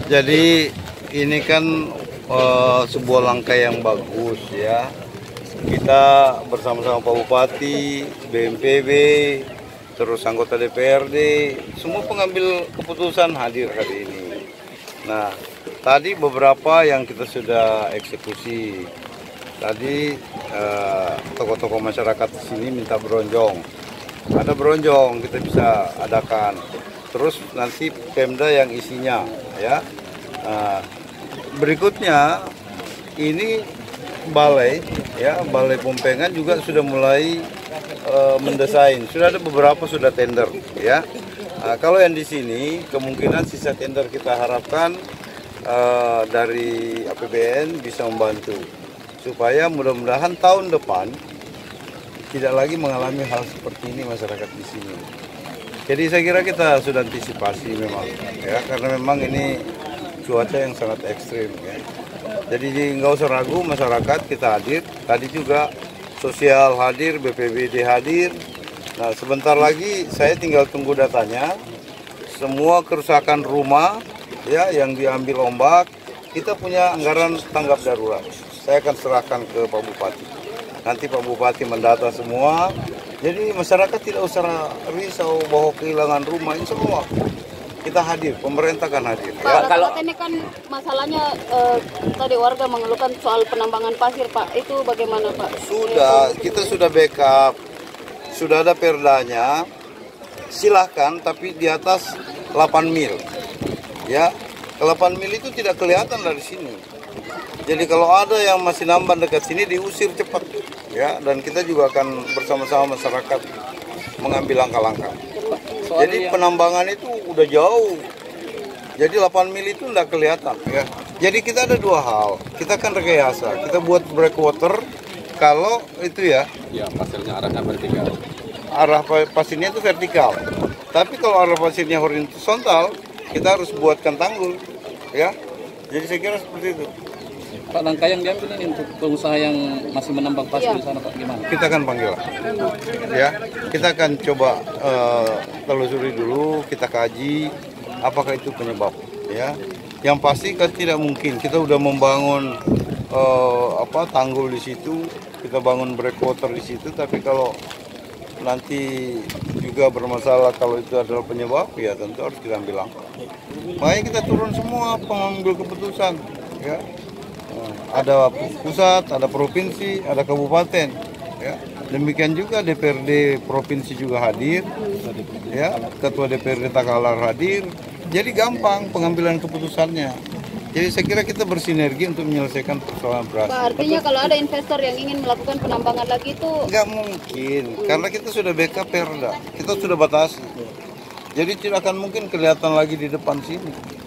Jadi ini kan sebuah langkah yang bagus ya. Kita bersama-sama Pak Bupati, BNPB, terus anggota DPRD, semua pengambil keputusan hadir hari ini. Nah, tadi beberapa yang kita sudah eksekusi. Tadi tokoh-tokoh masyarakat di sini minta beronjong. Ada beronjong kita bisa adakan. Terus nanti Pemda yang isinya ya. Berikutnya ini balai ya, balai Pompengan juga sudah mulai mendesain. Sudah ada beberapa sudah tender ya. Kalau yang di sini kemungkinan sisa tender kita harapkan dari APBN bisa membantu supaya mudah-mudahan tahun depan tidak lagi mengalami hal seperti ini masyarakat di sini. Jadi saya kira kita sudah antisipasi memang ya, karena memang ini cuaca yang sangat ekstrim ya. Jadi nggak usah ragu masyarakat, kita hadir. Tadi juga sosial hadir, BPBD hadir. Nah sebentar lagi saya tinggal tunggu datanya. Semua kerusakan rumah ya yang diambil ombak, kita punya anggaran tanggap darurat. Saya akan serahkan ke Pak Bupati. Nanti Pak Bupati mendata semua. Jadi masyarakat tidak usah risau bahwa kehilangan rumah, ini semua kita hadir, pemerintah kan hadir. Pak, kalau ini kan masalahnya tadi warga mengeluhkan soal penambangan pasir, Pak. Itu bagaimana, Pak? Sudah, kita sudah backup, sudah ada perdanya. Silahkan, tapi di atas 8 mil. Ya, 8 mil itu tidak kelihatan dari sini. Jadi kalau ada yang masih nambang dekat sini diusir cepat. Ya, dan kita juga akan bersama-sama masyarakat mengambil langkah-langkah. Jadi penambangan itu udah jauh. Jadi 8 mil itu tidak kelihatan ya. Jadi kita ada dua hal. Kita kan rekayasa. Kita buat breakwater kalau itu ya. Ya, pasirnya arahnya vertikal. Arah pasirnya itu vertikal. Tapi kalau arah pasirnya horizontal, kita harus buatkan tanggul ya. Jadi saya kira seperti itu. Pak, langkah yang diambil ini untuk pengusaha yang masih menambang pasir di sana, Pak, gimana? Kita akan panggil ya. Kita akan coba telusuri dulu, kita kaji apakah itu penyebab ya. Yang pasti kan tidak mungkin kita udah membangun tanggul di situ, kita bangun breakwater di situ, tapi kalau nanti juga bermasalah kalau itu adalah penyebab, ya tentu harus kita ambil langkah. Makanya kita turun semua pengambil keputusan ya. Ada pusat, ada provinsi, ada kabupaten ya. Demikian juga DPRD provinsi juga hadir ya, ketua DPRD Takalar hadir. Jadi gampang pengambilan keputusannya. Jadi saya kira kita bersinergi untuk menyelesaikan persoalan beras. Pak, artinya kalau ada investor yang ingin melakukan penambangan lagi itu nggak mungkin, karena kita sudah backup perda, kita sudah batasi. Jadi tidak akan mungkin kelihatan lagi di depan sini.